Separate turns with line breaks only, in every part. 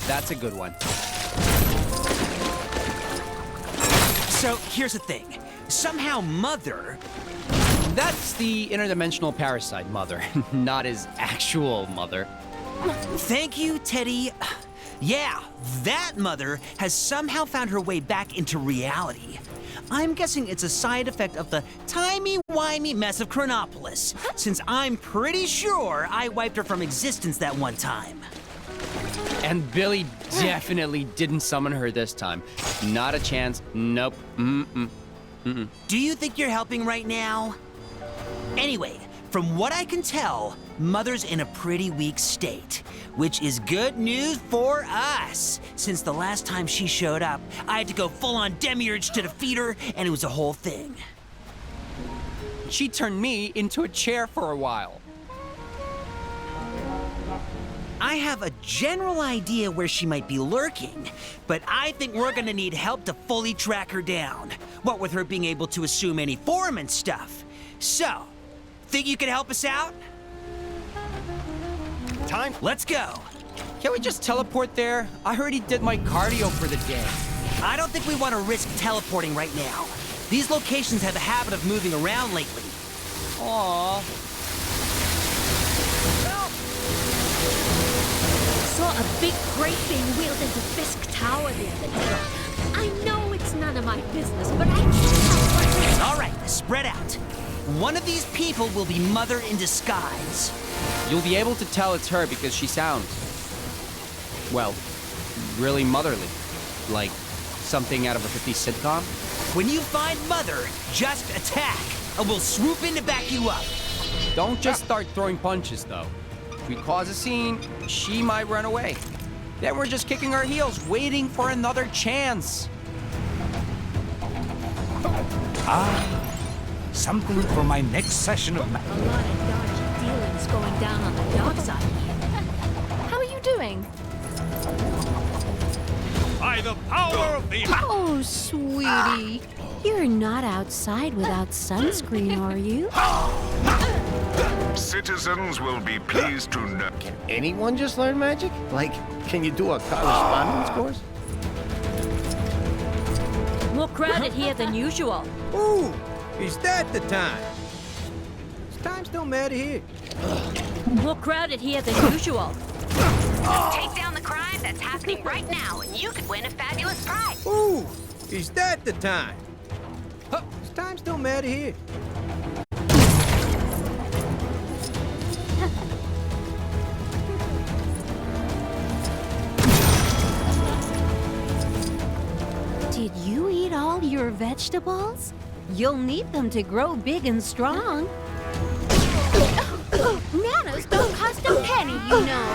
That's a good one.
So, here's the thing. Somehow Mother...
That's the interdimensional parasite mother, not his actual mother.
Thank you, Teddy. Yeah, that Mother has somehow found her way back into reality. I'm guessing it's a side effect of the timey-wimey mess of Chronopolis, since I'm pretty sure I wiped her from existence that one time.
And Billy definitely didn't summon her this time. Not a chance. Nope.
Do you think you're helping right now? Anyway, from what I can tell, Mother's in a pretty weak state, which is good news for us, since the last time she showed up, I had to go full-on demiurge to defeat her, and it was a whole thing.
She turned me into a chair for a while.
I have a general idea where she might be lurking, but I think we're gonna need help to fully track her down. What with her being able to assume any form and stuff. So, think you could help us out?
Time.
Let's go.
Can we just teleport there? I heard he did my cardio for the day.
I don't think we want to risk teleporting right now. These locations have a habit of moving around lately.
Aww.
Saw a big crate being wheeled into Fisk Tower the other day. I know it's none of my business, but I can't help but...
All right, spread out. One of these people will be Mother in disguise.
You'll be able to tell it's her because she sounds, well, really motherly. Like something out of a 50s sitcom.
When you find Mother, just attack, and we'll swoop in to back you up.
Don't just start throwing punches, though. If we cause a scene, she might run away. Then we're just kicking our heels, waiting for another chance.
Something for my next session of
A lot of dodgy dealings going down on the dark side here.
How are you doing?
By the power of the...
Oh, sweetie. You're not outside without sunscreen, are you?
Citizens will be pleased to know.
Can anyone just learn magic? Like, can you do a correspondence course?
More crowded here than usual.
Ooh, is that the time? Times don't matter here.
More crowded here than usual.
Take down the crime that's happening right now, and you could win a fabulous prize.
Ooh, is that the time? Times don't matter here.
Did you eat all your vegetables? You'll need them to grow big and strong. Manners don't cost a penny, you know.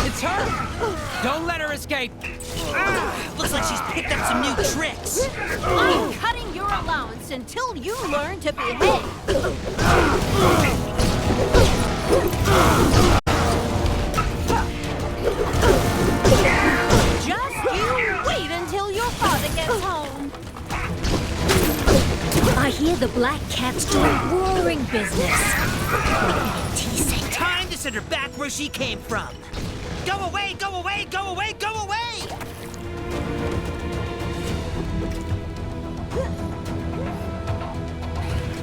It's her! Don't let her escape!
Looks like she's picked up some new tricks.
I'm cutting your allowance until you learn to behave. Just you wait until your father gets home. I hear the Black Cat's doing roaring business. Teasing.
Time to send her back where she came from. Go away, go away, go away, go away!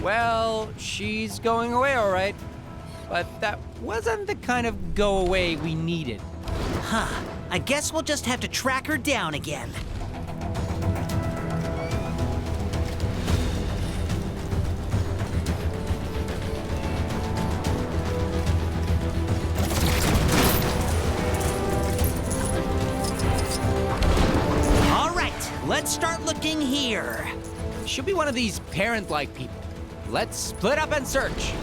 Well, she's going away all right. But that wasn't the kind of go away we needed.
Huh. I guess we'll just have to track her down again. All right, let's start looking here.
She'll be one of these parent-like people. Let's split up and search.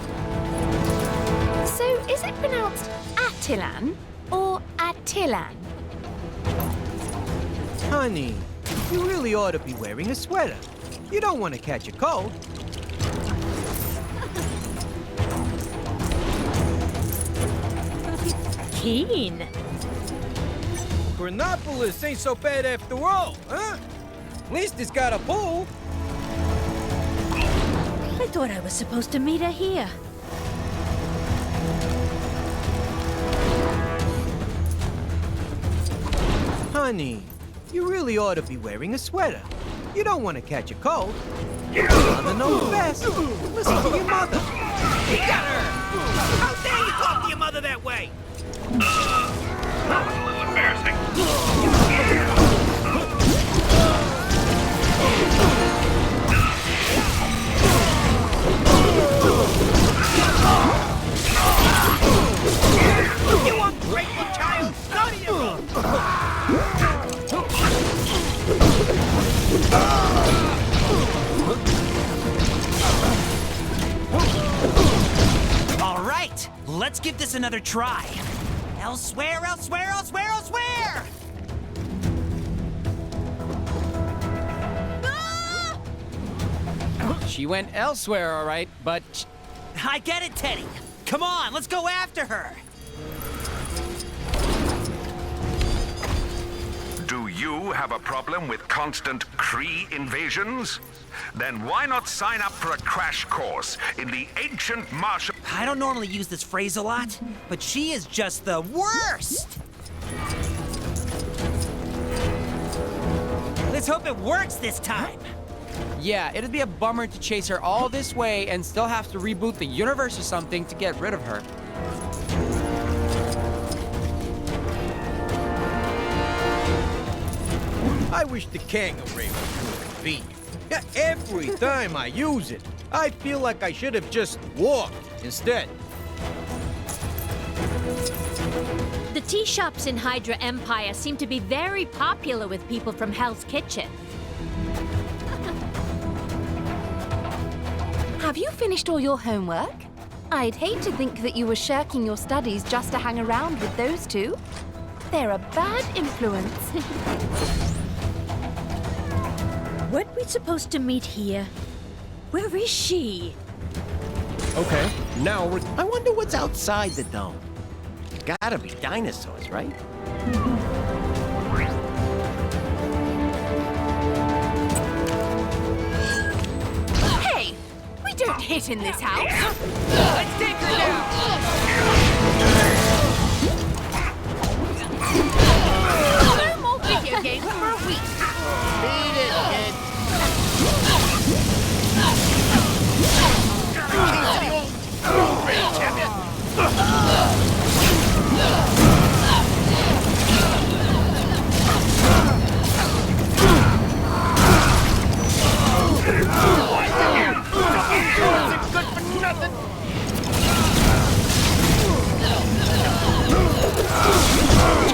So, is it pronounced Attilan or Attilan?
Honey, you really ought to be wearing a sweater. You don't want to catch a cold.
Keen.
Chronopolis ain't so bad after all, huh? At least it's got a pool.
I thought I was supposed to meet her here.
Honey, you really ought to be wearing a sweater. You don't want to catch a cold. Mother knows best. Listen to your mother.
You got her! How dare you talk to your mother that way?
That was a little embarrassing.
You ungrateful child! Go to your room! All right, let's give this another try. Elsewhere, elsewhere, elsewhere, elsewhere!
She went elsewhere, all right, but
I get it, Teddy. Come on, let's go after her.
Do you have a problem with constant Kree invasions? Then why not sign up for a crash course in the ancient martial...
I don't normally use this phrase a lot, but she is just the worst! Let's hope it works this time.
yeah, it'd be a bummer to chase her all this way and still have to reboot the universe or something to get rid of her.
I wish the kangaroo was convenient. Yeah, every time I use it, I feel like I should have just walked instead.
The tea shops in Hydra Empire seem to be very popular with people from Hell's Kitchen.
Have you finished all your homework? I'd hate to think that you were shirking your studies just to hang around with those two. They're a bad influence.
Weren't we supposed to meet here? Where is she?
Okay, now we're... I wonder what's outside the dome. Gotta be dinosaurs, right?
Hey! We don't hit in this house!
Let's take her down!
No more video games for a week!
Beat it, kid!
Good for nothing!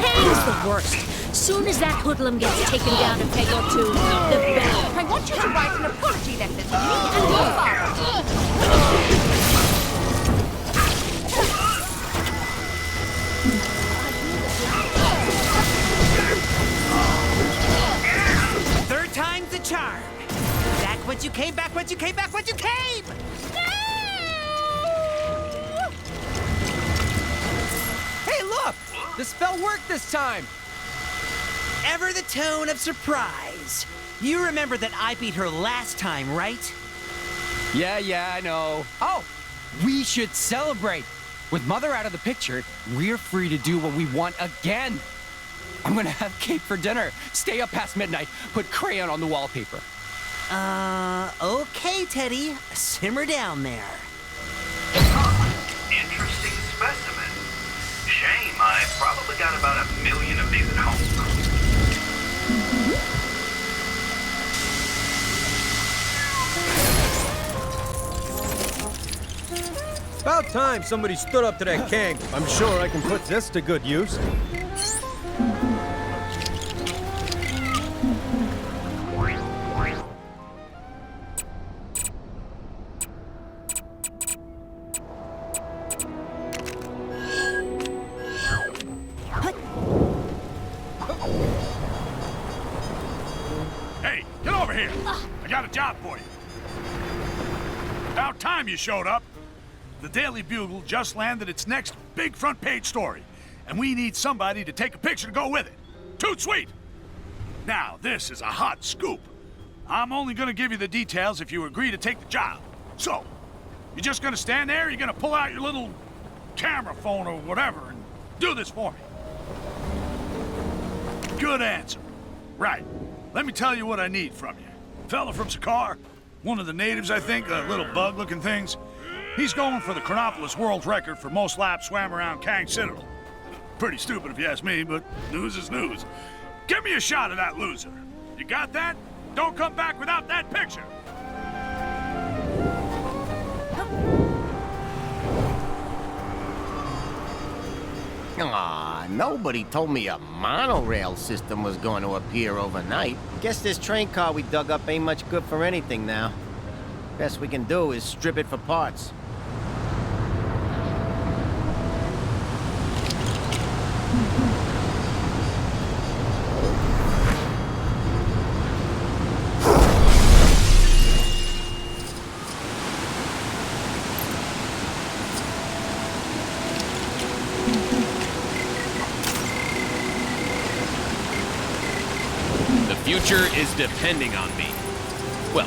Kang's the worst. Soon as that hoodlum gets taken down a peg or two, the better.
I want you to write an apology letter to me and your father.
Third time's the charm. Back once you came, back once you came, back once you came!
Hey, look! The spell worked this time!
Ever the tone of surprise. You remember that I beat her last time, right?
Yeah, I know. Oh, we should celebrate. With Mother out of the picture, we're free to do what we want again. I'm gonna have cake for dinner, stay up past midnight, put crayon on the wallpaper.
Okay, Teddy. Simmer down there.
Interesting specimen. Shame, I've probably got about 1 million of these at home.
About time somebody stood up to that Kang.
I'm sure I can put this to good use. Hey, get over here! I got a job for you. About time you showed up. The Daily Bugle just landed its next big front page story, and we need somebody to take a picture to go with it. Toot sweet! Now, this is a hot scoop. I'm only gonna give you the details if you agree to take the job. So, you're just gonna stand there, you're gonna pull out your little camera phone or whatever and do this for me. Good answer. Right. Let me tell you what I need from you. Fella from Sakar, one of the natives, I think, little bug-looking things. He's going for the Chronopolis world record for most laps swam around Kang Citadel. Pretty stupid if you ask me, but news is news. Give me a shot of that loser. You got that? Don't come back without that picture.
Aw, nobody told me a monorail system was going to appear overnight. Guess this train car we dug up ain't much good for anything now. Best we can do is strip it for parts.
The future is depending on me. Well,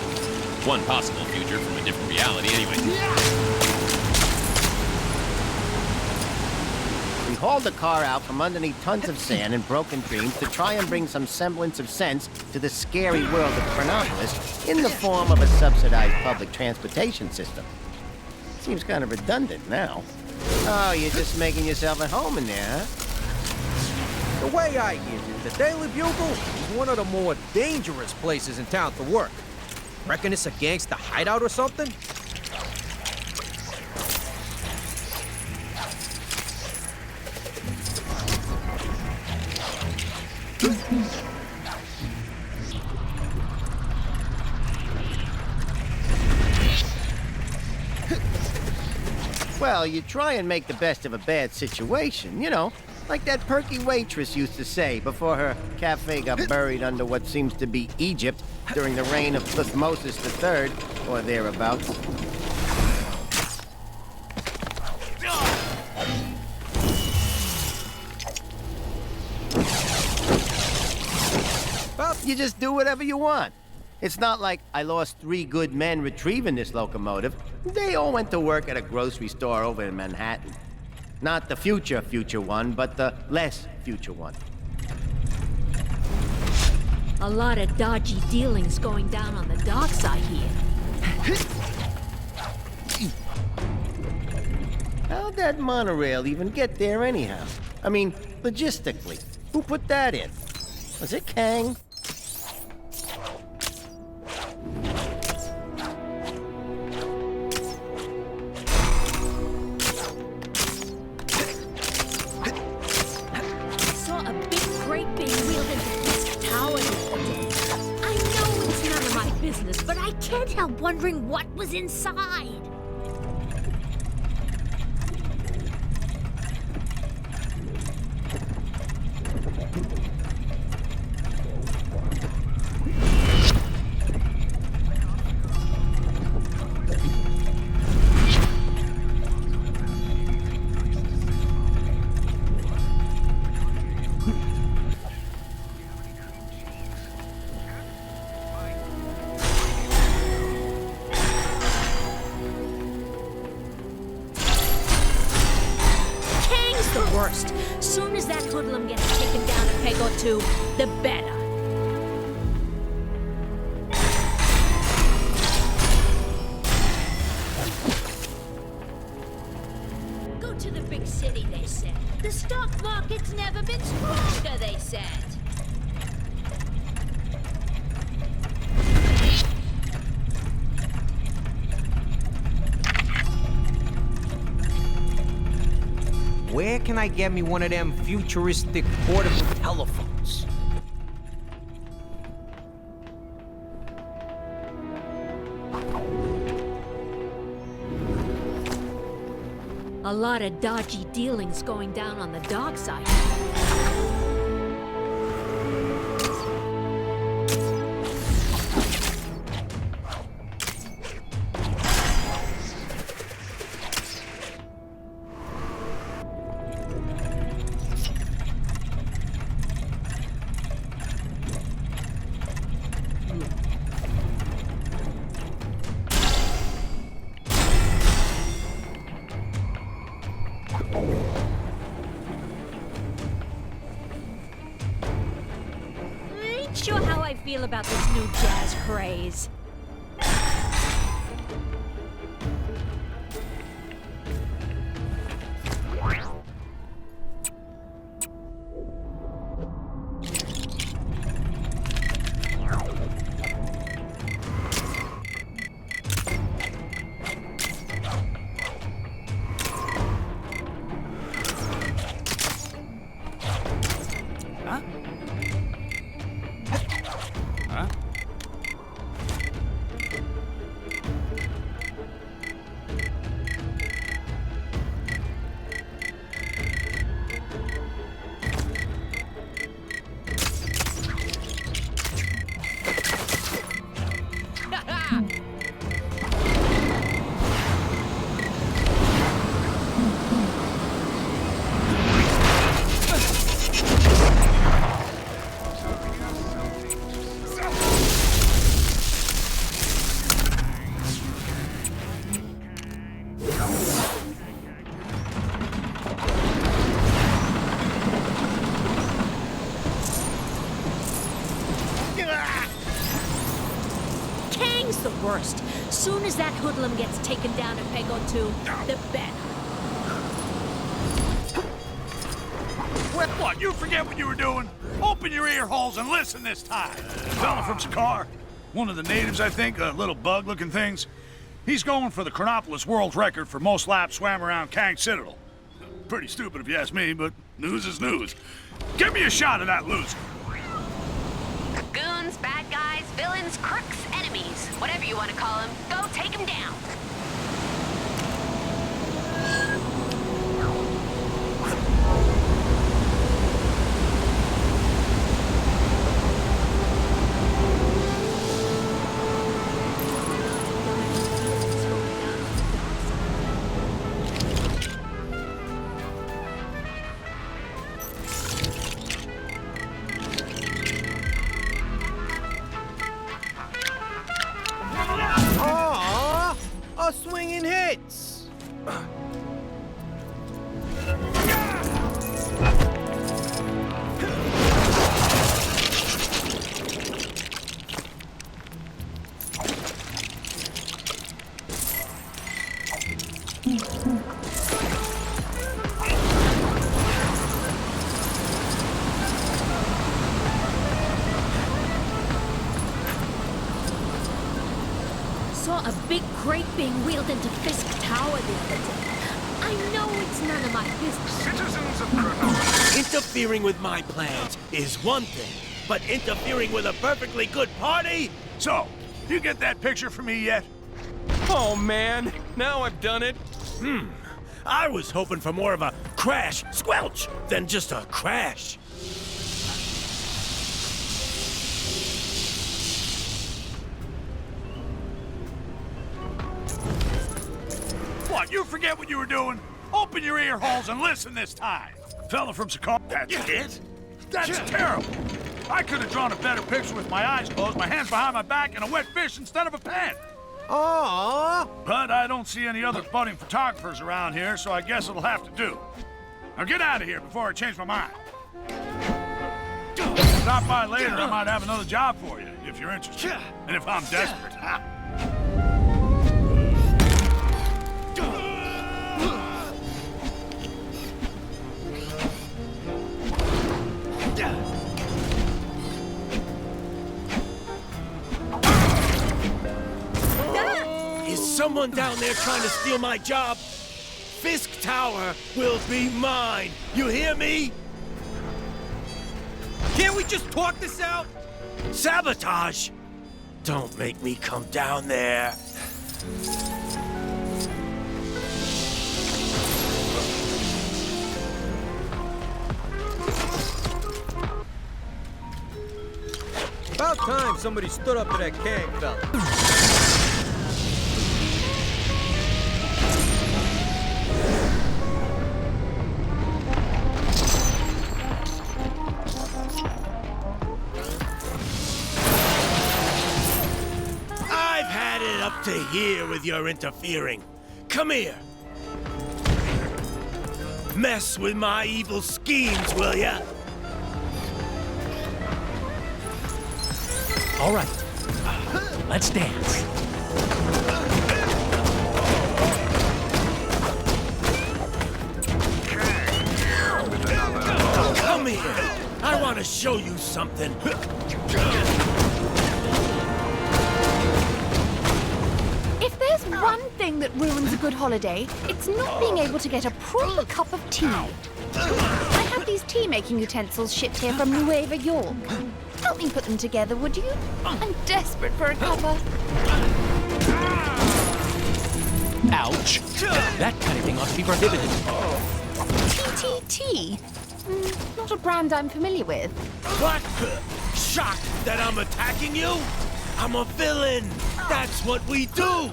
one possible future from a different reality anyway.
We hauled the car out from underneath tons of sand and broken dreams to try and bring some semblance of sense to the scary world of Chronopolis in the form of a subsidized public transportation system. Seems kind of redundant now. Oh, you're just making yourself at home in there, huh?
The way I hear it, the Daily Bugle is one of the more dangerous places in town to work. Reckon it's a gangster hideout or something?
Well, you try and make the best of a bad situation, you know, like that perky waitress used to say before her cafe got buried under what seems to be Egypt during the reign of Thutmose III, or thereabouts. Well, you just do whatever you want. It's not like I lost 3 good men retrieving this locomotive. They all went to work at a grocery store over in Manhattan. Not the future one, but the less future one.
A lot of dodgy dealings going down on the docks, I hear.
How'd that monorail even get there anyhow? I mean, logistically, who put that in? Was it Kang?
But I can't help wondering what was inside. Worst. Soon as that hoodlum gets taken down a peg or two, the better. Go to the big city, they said. The stock market's never been stronger, they said.
Where can I get me one of them futuristic portable telephones?
A lot of dodgy dealings going down on the dark side. quite sure how I feel about this new jazz craze. Kang's the worst. Soon as that hoodlum gets taken down a peg or two, the better.
What, you forget what you were doing? Open your ear holes and listen this time. Fella from Sakar, one of the natives, I think, little bug-looking things. He's going for the Chronopolis world record for most laps swam around Kang Citadel. Pretty stupid if you ask me, but news is news. Give me a shot of that loser.
Goons, bad guys, villains, crooks, enemies, whatever you want to call them, go take them down.
Aww, a swinging hits.
Saw a big crate being wheeled into Fisk Tower the other day. I know it's none of my business.
Citizens of Chronopolis.
Interfering with my plans is one thing, but interfering with a perfectly good party?
So, you get that picture for me yet?
Oh man, now I've done it.
I was hoping for more of a crash squelch than just a crash.
What, you forget what you were doing? Open your ear holes and listen this time. Fella from Sakar, that's it? That's terrible. I could have drawn a better picture with my eyes closed, my hands behind my back, and a wet fish instead of a pen.
Aww.
But I don't see any other budding photographers around here, so I guess it'll have to do. Now get out of here before I change my mind. Stop by later, I might have another job for you, if you're interested. And if I'm desperate.
Is someone down there trying to steal my job? Fisk Tower will be mine. You hear me?
Can't we just talk this out?
Sabotage! Don't make me come down there.
About time somebody stood up to that Kang fella.
I've had it up to here with your interfering. Come here. Mess with my evil schemes, will ya? All right, let's dance. Come here. I want to show you something.
If there's one thing that ruins a good holiday, it's not being able to get a proper cup of tea. I had these tea-making utensils shipped here from Nueva York. Help me put them together, would you? I'm desperate for a cuppa.
Ouch. That kind of thing ought to be prohibited.
TTT? Not a brand I'm familiar with.
What? Shocked that I'm attacking you? I'm a villain. That's what we do.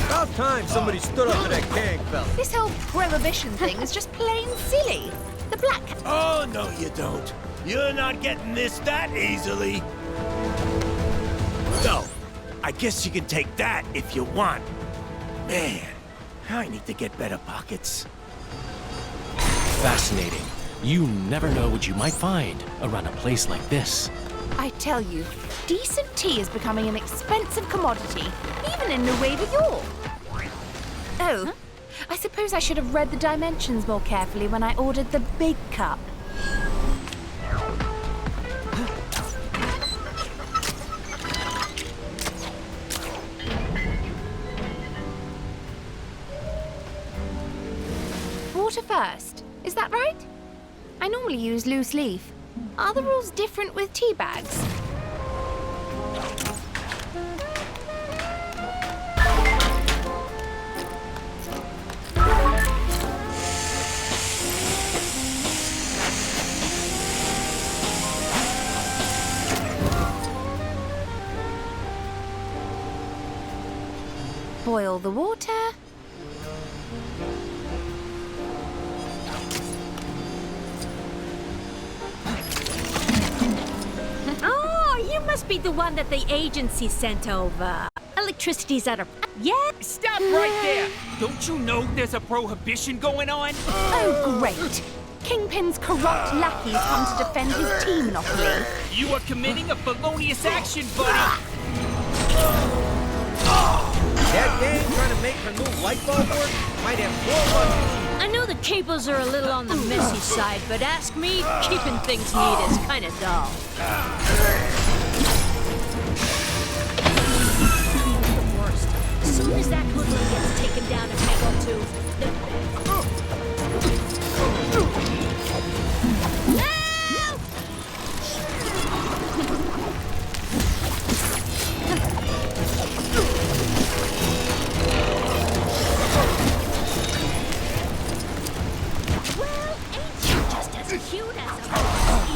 About time somebody stood up to that gang fella.
This whole prohibition thing is just plain silly. The black...
Oh, no, you don't. You're not getting this that easily. So, I guess you can take that if you want. Man, I need to get better pockets. Fascinating. You never know what you might find around a place like this.
I tell you, decent tea is becoming an expensive commodity, even in Nueva York. Oh, I suppose I should have read the dimensions more carefully when I ordered the big cup. Water first, is that right? I normally use loose leaf. Are the rules different with tea bags? Boil the water.
Oh, you must be the one that the agency sent over. Electricity's at a... Yeah?
Stop right there! Don't you know there's a prohibition going on?
Oh, great. Kingpin's corrupt lackeys come to defend his tea monopoly.
You are committing a felonious action, buddy!
That gang trying to make her new light bulb work might have 4 months.
I know the cables are a little on the messy side, but ask me, keeping things neat is kind of dull. The worst. As soon as that hoodlum gets taken down a peg or two, well, ain't you just as cute as a horse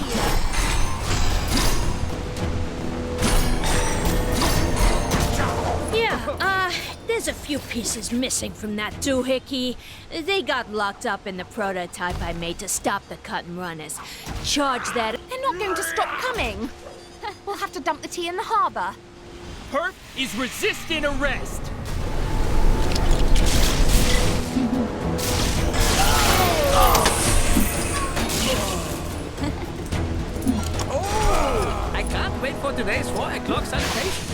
ear? Yeah, there's a few pieces missing from that doohickey. They got locked up in the prototype I made to stop the cut and runners. Charge that...
They're not going to stop coming. We'll have to dump the tea in the harbor.
Perp is resisting arrest! Oh! I can't wait for today's 4 o'clock sanitation.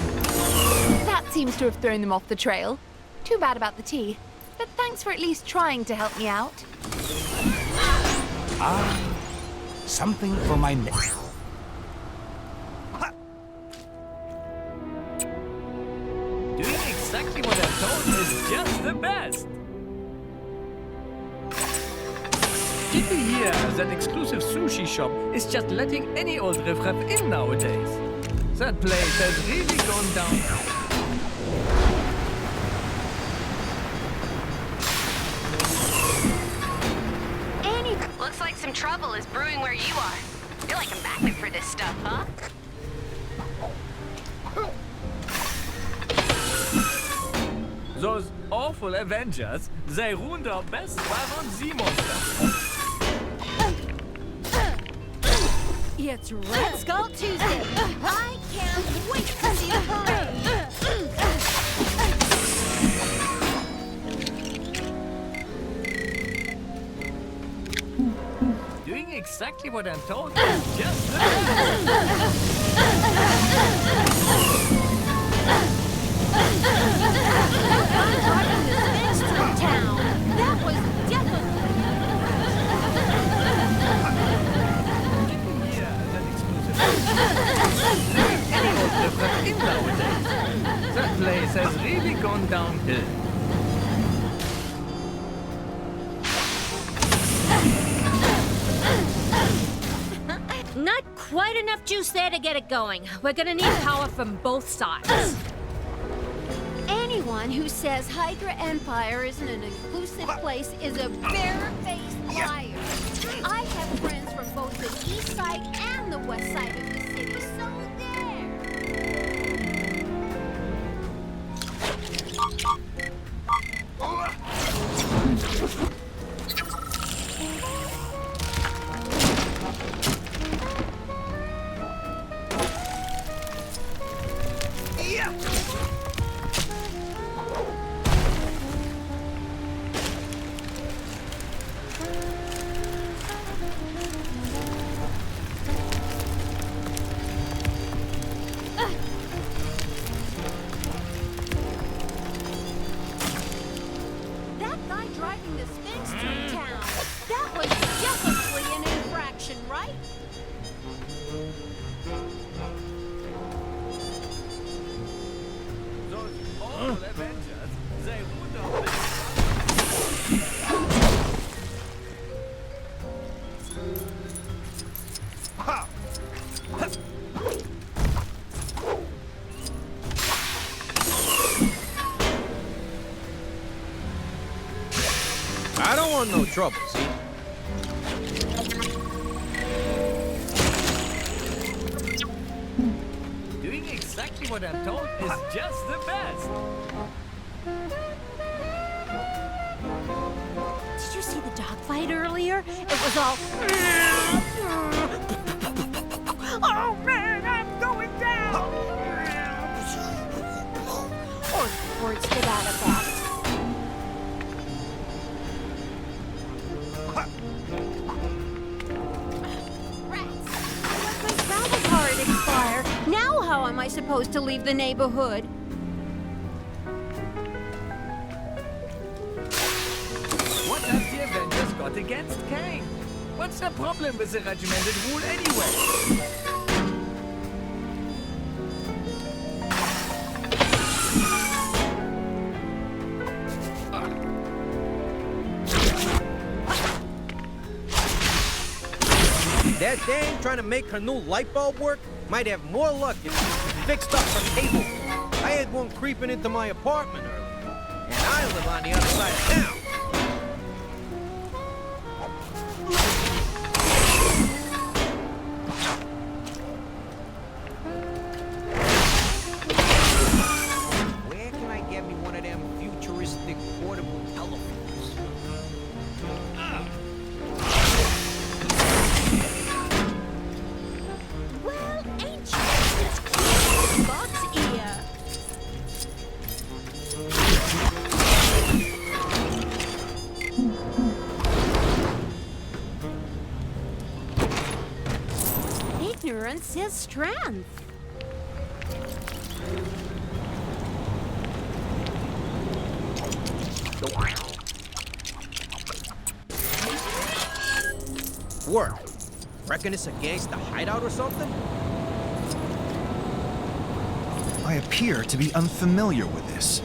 That seems to have thrown them off the trail. Too bad about the tea. But thanks for at least trying to help me out.
Something for my neck.
Doing exactly what I told is just the best. Did you hear that exclusive sushi shop is just letting any old riffraff in nowadays? That place has really gone down.
Looks like some trouble is brewing where you are. Feel like a magnet for this stuff, huh?
Those awful Avengers, they ruined our best Baron Z-monster.
It's Red Skull Tuesday. I can't wait to see the parade.
Doing exactly what I'm told is just the best.
I'm driving this fence through town. That was definitely...
Yeah, that exclusive. Any old left in nowadays. That place has really gone downhill.
Not quite enough juice there to get it going. We're gonna need power from both sides.
Anyone who says Hydra Empire isn't an inclusive place is a bare-faced liar. I have friends from both the east side and the west side of the city, so there. That guy driving the Sphinx through town, that was definitely an infraction, right?
Those awful Avengers, they would have
I don't want no trouble, see?
Doing exactly what I'm told is just the best.
Did you see the dogfight earlier? It was all... Oh man, I'm going down! Or words to that effect. Rats! I let my travel card expire. Now how am I supposed to leave the neighborhood?
What have the Avengers got against Kane? What's the problem with the regimented rule anyway?
That dame trying to make her new light bulb work might have more luck if she fixed up her cable. I had one creeping into my apartment earlier, and I live on the other side of town. Where can I get me one of them futuristic portable telephones?
Well, ain't you as clear as Bob's ear? Ignorance is strength.
Work. Reckon it's a gangsta hideout or something?
I appear to be unfamiliar with this.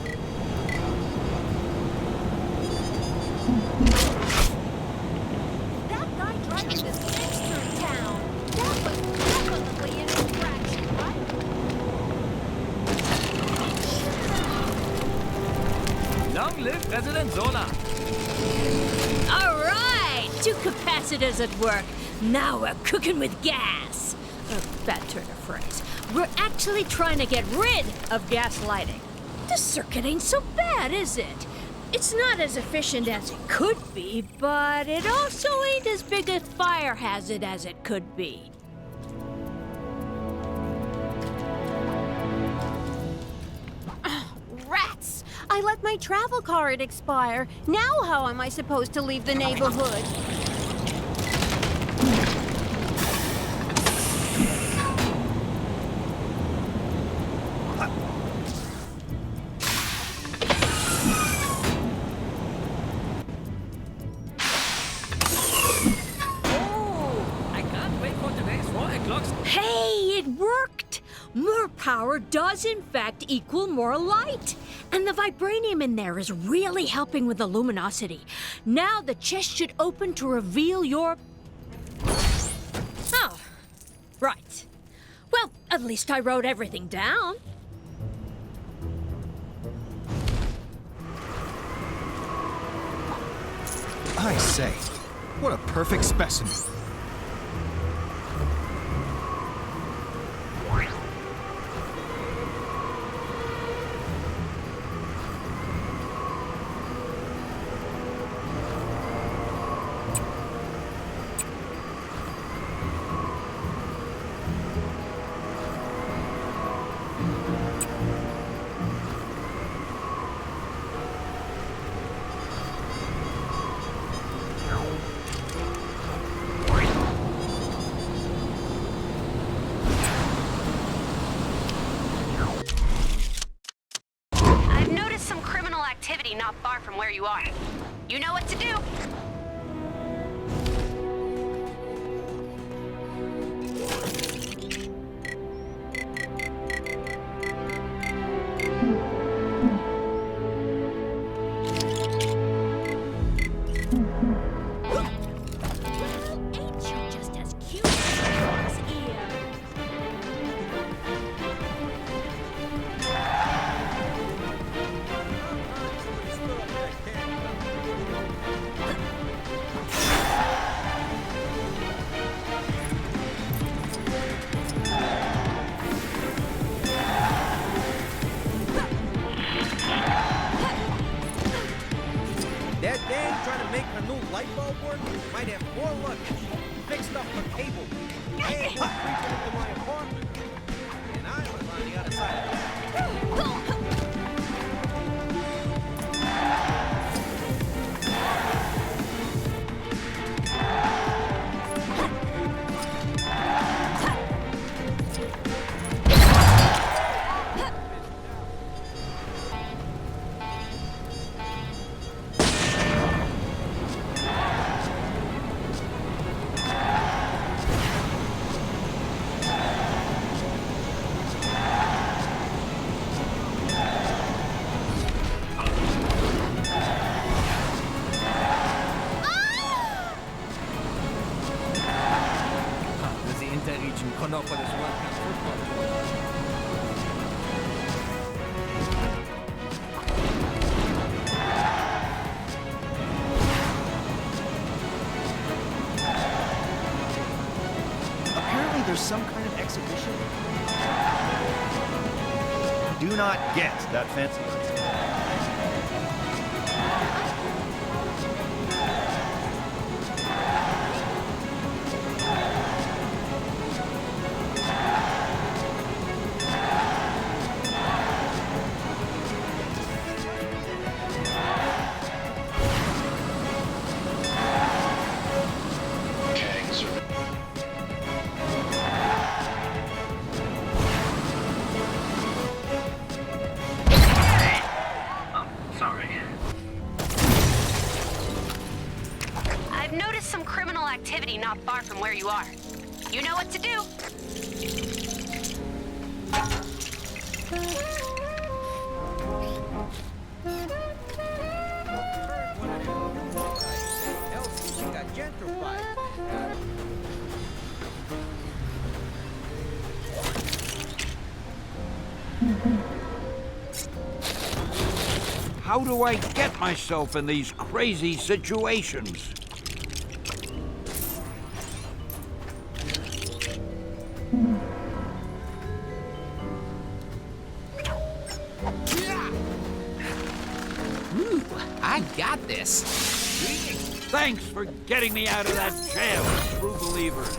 That guy driving the Sphinx through town, that was definitely an infraction, right?
Long live President Zola!
All right, two capacitors at work. Now we're cooking with gas. Bad turn of phrase. We're actually trying to get rid of gas lighting. This circuit ain't so bad, is it? It's not as efficient as it could be, but it also ain't as big a fire hazard as it could be. Rats! I let my travel card expire. Now how am I supposed to leave the neighborhood? Hey, it worked! More power does in fact equal more light. And the vibranium in there is really helping with the luminosity. Now the chest should open to reveal your... Oh, right. Well, at least I wrote everything down.
I say, what a perfect specimen.
I've noticed some criminal activity not far from where you are. You know what to do.
Ain't you just as cute as ear?
That dame trying to make her new light bulb work might have more luck if she fixed up her cable. I ain't one creeping into my apartment. And I live on the other side of
The interregion Chronopolis World Cup football tournament.
Apparently there's some kind of exhibition. Do not get that fancy one.
I've noticed some criminal activity not far from where you are. You know what to do.
Elsie got gentrified.
How do I get myself in these crazy situations?
Ooh, I got this.
Thanks for getting me out of that jam, true believers.